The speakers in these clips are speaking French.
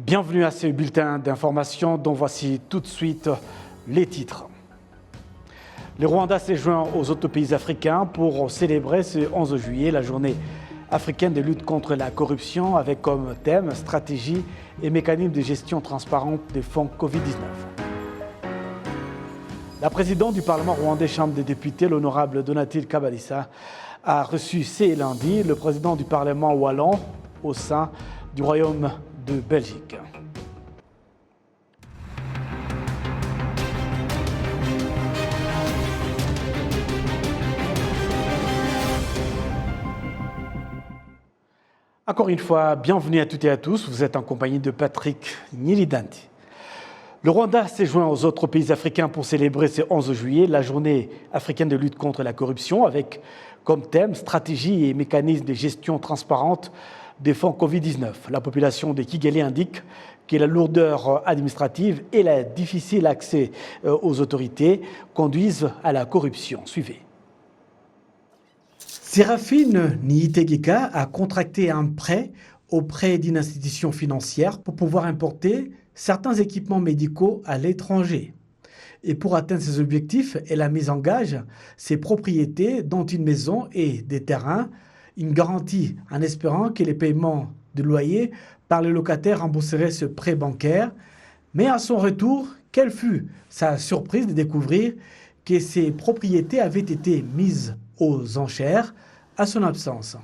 Bienvenue à ce bulletin d'information dont voici tout de suite les titres. Le Rwanda s'est joint aux autres pays africains pour célébrer ce 11 juillet la journée africaine de lutte contre la corruption avec comme thème stratégie et mécanismes de gestion transparente des fonds Covid-19. La présidente du Parlement rwandais, Chambre des députés, l'honorable Donatille Kabbalisa, a reçu ce lundi le président du Parlement wallon au sein du Royaume de Belgique. Encore une fois, bienvenue à toutes et à tous. Vous êtes en compagnie de Patrick Nylidanti. Le Rwanda s'est joint aux autres pays africains pour célébrer ce 11 juillet la journée africaine de lutte contre la corruption avec comme thème stratégie et mécanismes de gestion transparente des fonds Covid-19. La population de Kigali indique que la lourdeur administrative et le difficile accès aux autorités conduisent à la corruption. Suivez. Séraphine Niyitegeka a contracté un prêt auprès d'une institution financière pour pouvoir importer certains équipements médicaux à l'étranger. Et pour atteindre ses objectifs, elle a mis en gage ses propriétés, dont une maison et des terrains, une garantie en espérant que les paiements de loyer par le locataire rembourseraient ce prêt bancaire. Mais à son retour, quelle fut sa surprise de découvrir que ses propriétés avaient été mises aux enchères à son absence.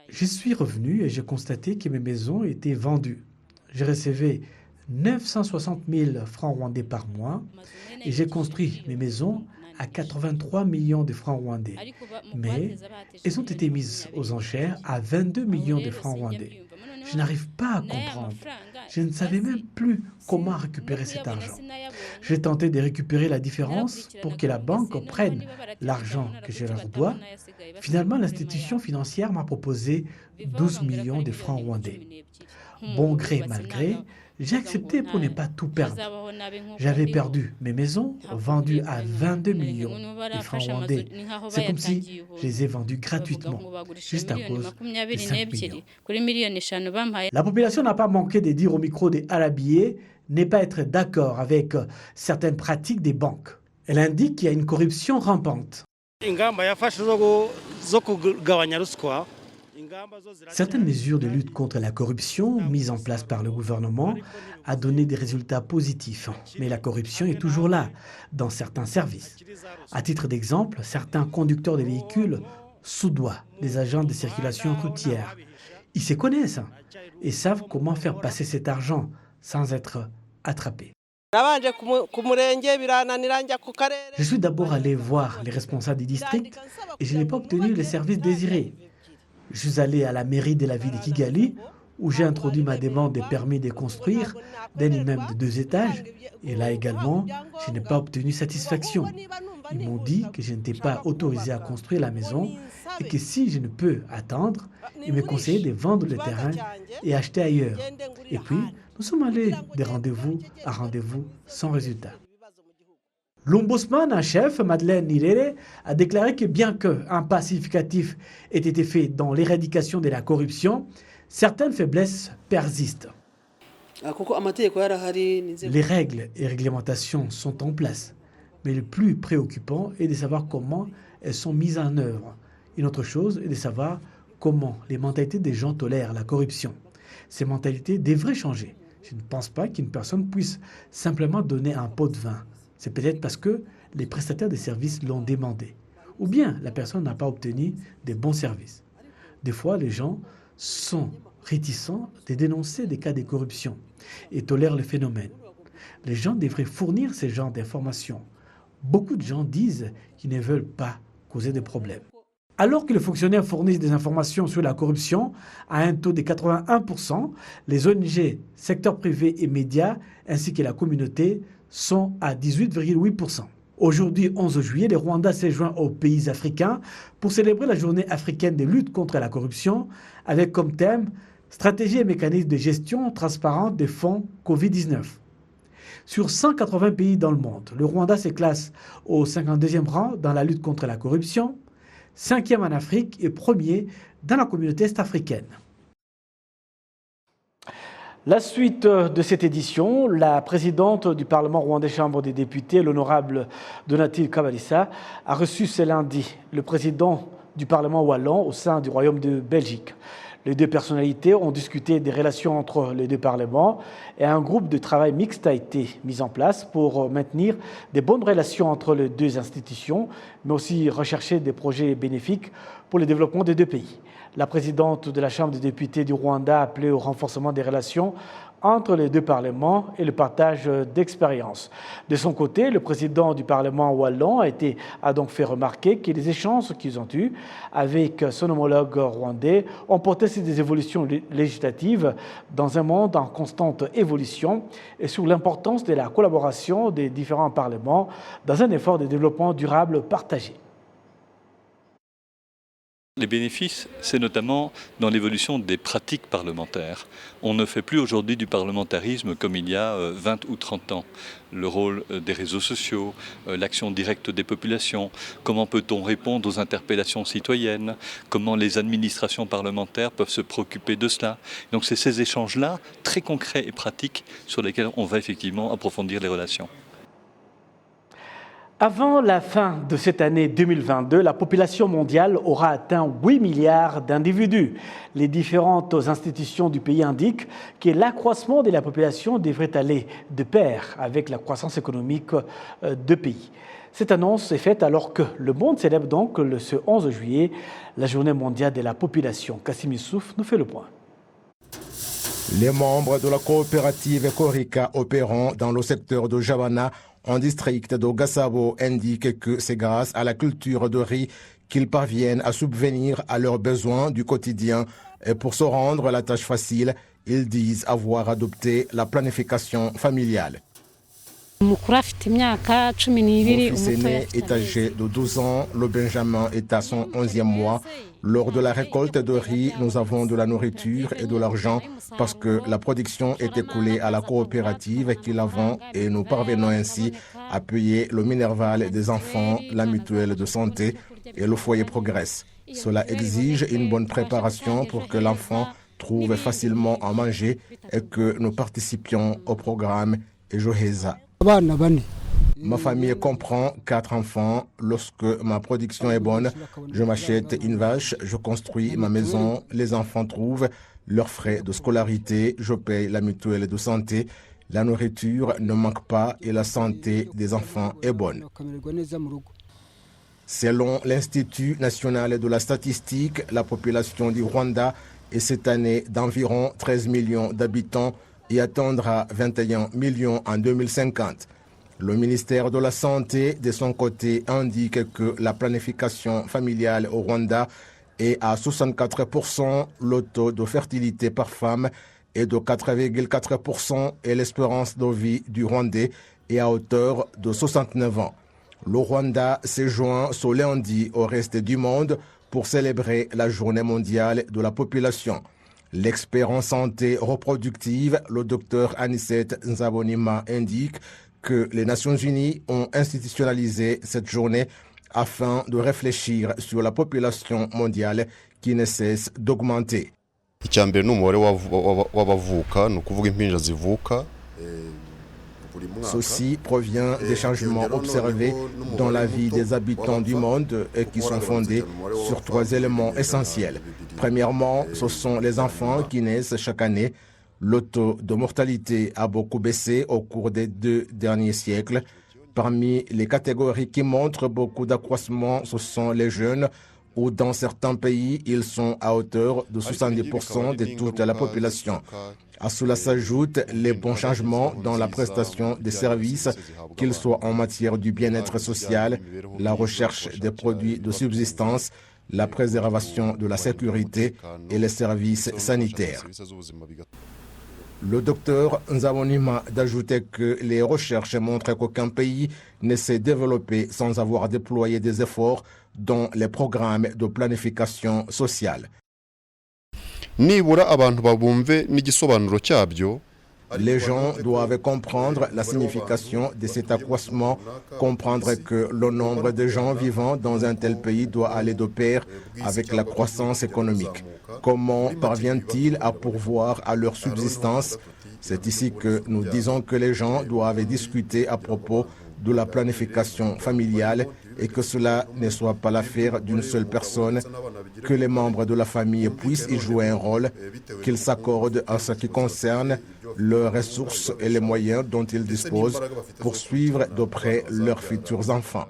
Je suis revenu et j'ai constaté que mes maisons étaient vendues. Je recevais 960 000 francs rwandais par mois et j'ai construit mes maisons à 83 millions de francs rwandais. Mais elles ont été mises aux enchères à 22 millions de francs rwandais. Je n'arrive pas à comprendre. Je ne savais même plus comment récupérer cet argent. J'ai tenté de récupérer la différence pour que la banque prenne l'argent que je leur dois. Finalement, l'institution financière m'a proposé 12 millions de francs rwandais. Bon gré, mal gré, j'ai accepté pour ne pas tout perdre. J'avais perdu mes maisons, vendues à 22 millions de francs rwandais. C'est comme si je les ai vendues gratuitement, juste à cause des 5 millions. La population n'a pas manqué de dire au micro des Alabié n'est pas être d'accord avec certaines pratiques des banques. Elle indique qu'il y a une corruption rampante. Certaines mesures de lutte contre la corruption mises en place par le gouvernement ont donné des résultats positifs. Mais la corruption est toujours là, dans certains services. À titre d'exemple, certains conducteurs de véhicules soudoient les agents de circulation routière. Ils se connaissent et savent comment faire passer cet argent sans être attrapés. Je suis d'abord allé voir les responsables du district et je n'ai pas obtenu les services désirés. Je suis allé à la mairie de la ville de Kigali où j'ai introduit ma demande de permis de construire d'un immeuble de 2 étages et là également, je n'ai pas obtenu satisfaction. Ils m'ont dit que je n'étais pas autorisé à construire la maison et que si je ne peux attendre, ils me conseillaient de vendre le terrain et acheter ailleurs. Et puis, nous sommes allés de rendez-vous à rendez-vous sans résultat. L'ombudsman en chef, Madeleine Nirere, a déclaré que bien qu'un pas significatif ait été fait dans l'éradication de la corruption, certaines faiblesses persistent. Les règles et réglementations sont en place, mais le plus préoccupant est de savoir comment elles sont mises en œuvre. Une autre chose est de savoir comment les mentalités des gens tolèrent la corruption. Ces mentalités devraient changer. Je ne pense pas qu'une personne puisse simplement donner un pot de vin. C'est peut-être parce que les prestataires de services l'ont demandé. Ou bien la personne n'a pas obtenu de bons services. Des fois, les gens sont réticents de dénoncer des cas de corruption et tolèrent le phénomène. Les gens devraient fournir ce genre d'informations. Beaucoup de gens disent qu'ils ne veulent pas causer de problèmes. Alors que les fonctionnaires fournissent des informations sur la corruption à un taux de 81%, les ONG, secteur privé et médias, ainsi que la communauté, sont à 18,8%. Aujourd'hui, 11 juillet, le Rwanda s'est joint aux pays africains pour célébrer la journée africaine de lutte contre la corruption avec comme thème stratégie et mécanismes de gestion transparente des fonds Covid-19. Sur 180 pays dans le monde, le Rwanda se classe au 52e rang dans la lutte contre la corruption, 5e en Afrique et 1er dans la communauté est-africaine. La suite de cette édition, la présidente du Parlement rwandais Chambre des députés, l'honorable Donatille Kabalissa, a reçu ce lundi le président du Parlement wallon au sein du Royaume de Belgique. Les deux personnalités ont discuté des relations entre les deux parlements et un groupe de travail mixte a été mis en place pour maintenir des bonnes relations entre les deux institutions, mais aussi rechercher des projets bénéfiques pour le développement des deux pays. La présidente de la Chambre des députés du Rwanda a appelé au renforcement des relations entre les deux parlements et le partage d'expériences. De son côté, le président du Parlement wallon a donc fait remarquer que les échanges qu'ils ont eus avec son homologue rwandais ont porté sur des évolutions législatives dans un monde en constante évolution et sur l'importance de la collaboration des différents parlements dans un effort de développement durable partagé. Les bénéfices, c'est notamment dans l'évolution des pratiques parlementaires. On ne fait plus aujourd'hui du parlementarisme comme il y a 20 ou 30 ans. Le rôle des réseaux sociaux, l'action directe des populations, comment peut-on répondre aux interpellations citoyennes, comment les administrations parlementaires peuvent se préoccuper de cela. Donc c'est ces échanges-là, très concrets et pratiques, sur lesquels on va effectivement approfondir les relations. Avant la fin de cette année 2022, la population mondiale aura atteint 8 milliards d'individus. Les différentes institutions du pays indiquent que l'accroissement de la population devrait aller de pair avec la croissance économique du pays. Cette annonce est faite alors que le monde célèbre donc ce 11 juillet la journée mondiale de la population. Kassim Youssouf nous fait le point. Les membres de la coopérative Korika opérant dans le secteur de Javana en district de Gasabo indiquent que c'est grâce à la culture de riz qu'ils parviennent à subvenir à leurs besoins du quotidien. Et pour se rendre la tâche facile, ils disent avoir adopté la planification familiale. Mon fils aîné est âgé de 12 ans, le Benjamin est à son 11e mois. Lors de la récolte de riz, nous avons de la nourriture et de l'argent parce que la production est écoulée à la coopérative qui la vend et nous parvenons ainsi à payer le minerval des enfants, la mutuelle de santé et le foyer progresse. Cela exige une bonne préparation pour que l'enfant trouve facilement à manger et que nous participions au programme Ejoheza. Ma famille comprend 4 enfants. Lorsque ma production est bonne, je m'achète une vache, je construis ma maison, les enfants trouvent leurs frais de scolarité, je paye la mutuelle de santé, la nourriture ne manque pas et la santé des enfants est bonne. Selon l'Institut national de la statistique, la population du Rwanda est cette année d'environ 13 millions d'habitants et atteindra 21 millions en 2050. Le ministère de la Santé, de son côté, indique que la planification familiale au Rwanda est à 64%, le taux de fertilité par femme est de 4,4% et l'espérance de vie du Rwandais est à hauteur de 69 ans. Le Rwanda s'est joint ce lundi au reste du monde pour célébrer la journée mondiale de la population. L'expert en santé reproductive, le docteur Anicet Nzabonima, indique que les Nations Unies ont institutionnalisé cette journée afin de réfléchir sur la population mondiale qui ne cesse d'augmenter. Ceci provient des changements observés dans la vie des habitants du monde et qui sont fondés sur 3 éléments essentiels. Premièrement, ce sont les enfants qui naissent chaque année. Le taux de mortalité a beaucoup baissé au cours des 2 derniers siècles. Parmi les catégories qui montrent beaucoup d'accroissement, ce sont les jeunes, où dans certains pays, ils sont à hauteur de 70% de toute la population. À cela s'ajoutent les bons changements dans la prestation des services, qu'ils soient en matière du bien-être social, la recherche des produits de subsistance, la préservation de la sécurité et les services sanitaires. Le docteur Nzabonima d'ajouter que les recherches montrent qu'aucun pays ne s'est développé sans avoir déployé des efforts dans les programmes de planification sociale. Les gens doivent comprendre la signification de cet accroissement, comprendre que le nombre de gens vivant dans un tel pays doit aller de pair avec la croissance économique. Comment parviennent-ils à pourvoir à leur subsistance? C'est ici que nous disons que les gens doivent discuter à propos de la planification familiale et que cela ne soit pas l'affaire d'une seule personne, que les membres de la famille puissent y jouer un rôle, qu'ils s'accordent en ce qui concerne leurs ressources et les moyens dont ils disposent pour suivre de près leurs futurs enfants.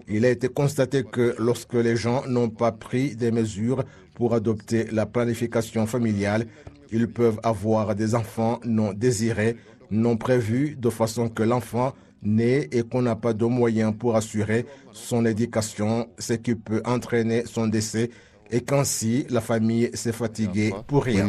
Il a été constaté que lorsque les gens n'ont pas pris des mesures pour adopter la planification familiale, ils peuvent avoir des enfants non désirés, non prévus, de façon que l'enfant naît et qu'on n'a pas de moyens pour assurer son éducation, ce qui peut entraîner son décès et qu'ainsi la famille s'est fatiguée pour rien.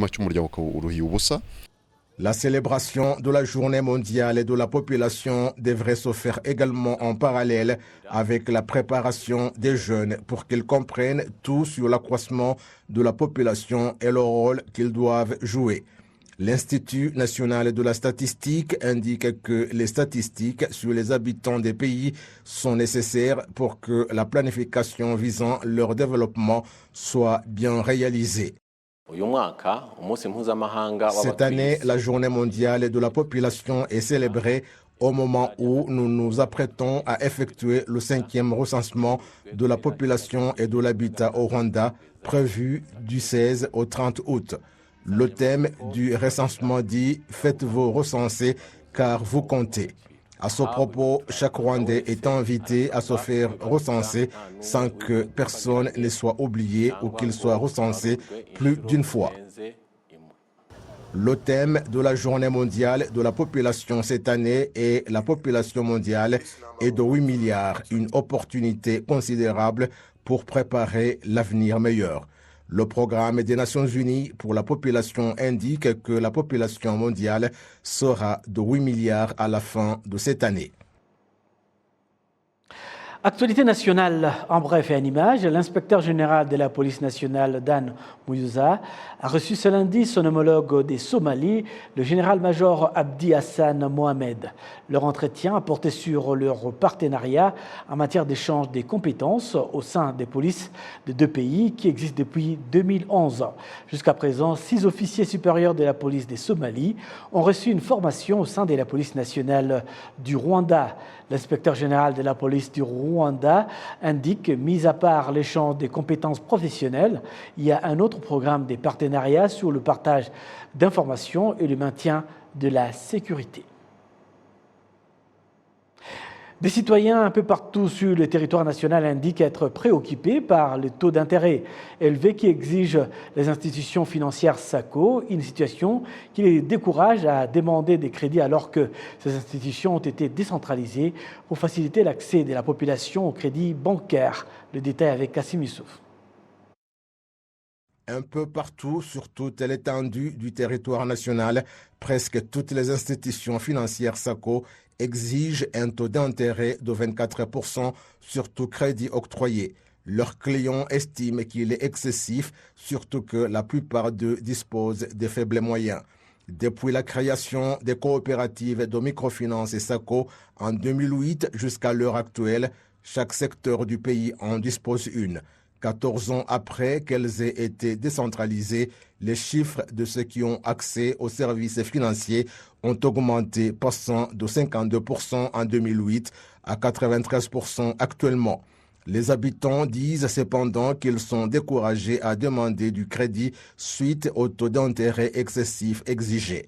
La célébration de la journée mondiale de la population devrait se faire également en parallèle avec la préparation des jeunes pour qu'ils comprennent tout sur l'accroissement de la population et le rôle qu'ils doivent jouer. L'Institut national de la statistique indique que les statistiques sur les habitants des pays sont nécessaires pour que la planification visant leur développement soit bien réalisée. Cette année, la Journée mondiale de la population est célébrée au moment où nous nous apprêtons à effectuer le 5e recensement de la population et de l'habitat au Rwanda, prévu du 16 au 30 août. Le thème du recensement dit « Faites-vous recenser car vous comptez ». À ce propos, chaque Rwandais est invité à se faire recenser sans que personne ne soit oublié ou qu'il soit recensé plus d'une fois. Le thème de la Journée mondiale de la population cette année est « La population mondiale est de 8 milliards, une opportunité considérable pour préparer l'avenir meilleur ». Le programme des Nations Unies pour la population indique que la population mondiale sera de 8 milliards à la fin de cette année. Actualité nationale, en bref et en images, l'inspecteur général de la police nationale, Dan Mouyouza, a reçu ce lundi son homologue des Somalie, le général-major Abdi Hassan Mohamed. Leur entretien a porté sur leur partenariat en matière d'échange des compétences au sein des polices de deux pays qui existent depuis 2011. Jusqu'à présent, 6 officiers supérieurs de la police des Somalie ont reçu une formation au sein de la police nationale du Rwanda. L'inspecteur général de la police du Rwanda indique, mis à part l'échange des compétences professionnelles, il y a un autre programme de partenariat sur le partage d'informations et le maintien de la sécurité. Des citoyens un peu partout sur le territoire national indiquent être préoccupés par le taux d'intérêt élevé qui exige les institutions financières SACO, une situation qui les décourage à demander des crédits alors que ces institutions ont été décentralisées pour faciliter l'accès de la population au crédit bancaire. Le détail avec Kassim Youssouf. Un peu partout, sur toute l'étendue du territoire national, presque toutes les institutions financières SACO exigent un taux d'intérêt de 24% sur tout crédit octroyé. Leurs clients estiment qu'il est excessif, surtout que la plupart d'eux disposent de faibles moyens. Depuis la création des coopératives de microfinance et SACO en 2008 jusqu'à l'heure actuelle, chaque secteur du pays en dispose une. 14 ans après qu'elles aient été décentralisées, les chiffres de ceux qui ont accès aux services financiers ont augmenté, passant de 52% en 2008 à 93% actuellement. Les habitants disent cependant qu'ils sont découragés à demander du crédit suite au taux d'intérêt excessif exigé.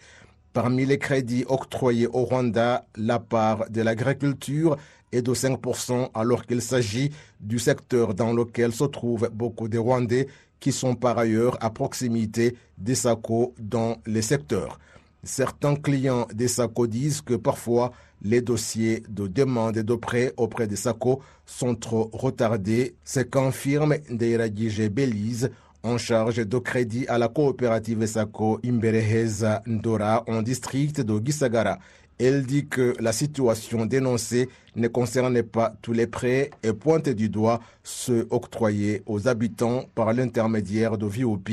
Parmi les crédits octroyés au Rwanda, la part de l'agriculture est de 5% alors qu'il s'agit du secteur dans lequel se trouvent beaucoup de Rwandais qui sont par ailleurs à proximité des SACO dans les secteurs. Certains clients des SACO disent que parfois les dossiers de demande de prêt auprès des SACO sont trop retardés, ce qu'infirme Ndeiragije Belize, en charge de crédit à la coopérative SACO Imbereheza Ndora en district de Gisagara. Elle dit que la situation dénoncée ne concerne pas tous les prêts et pointe du doigt ceux octroyés aux habitants par l'intermédiaire de VOP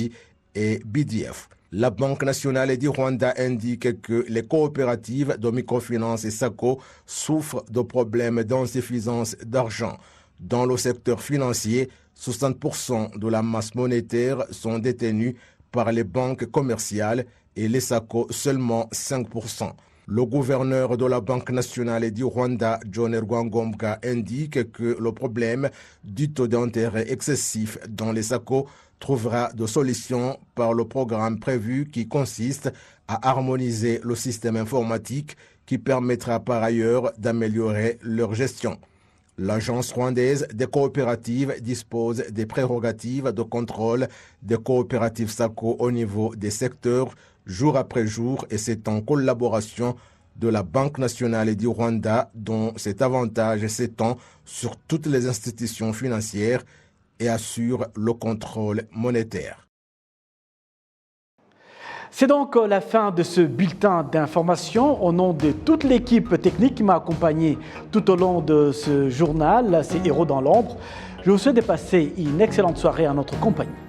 et BDF. La Banque nationale du Rwanda indique que les coopératives de microfinance et SACO souffrent de problèmes d'insuffisance d'argent. Dans le secteur financier, 60% de la masse monétaire sont détenus par les banques commerciales et les SACO seulement 5%. Le gouverneur de la Banque nationale du Rwanda, John Rwangombwa, indique que le problème du taux d'intérêt excessif dans les SACO trouvera de solutions par le programme prévu qui consiste à harmoniser le système informatique qui permettra par ailleurs d'améliorer leur gestion. L'Agence rwandaise des coopératives dispose des prérogatives de contrôle des coopératives SACO au niveau des secteurs jour après jour et c'est en collaboration de la Banque nationale du Rwanda dont cet avantage s'étend sur toutes les institutions financières et assure le contrôle monétaire. C'est donc la fin de ce bulletin d'information. Au nom de toute l'équipe technique qui m'a accompagné tout au long de ce journal, ces héros dans l'ombre, je vous souhaite de passer une excellente soirée en notre compagnie.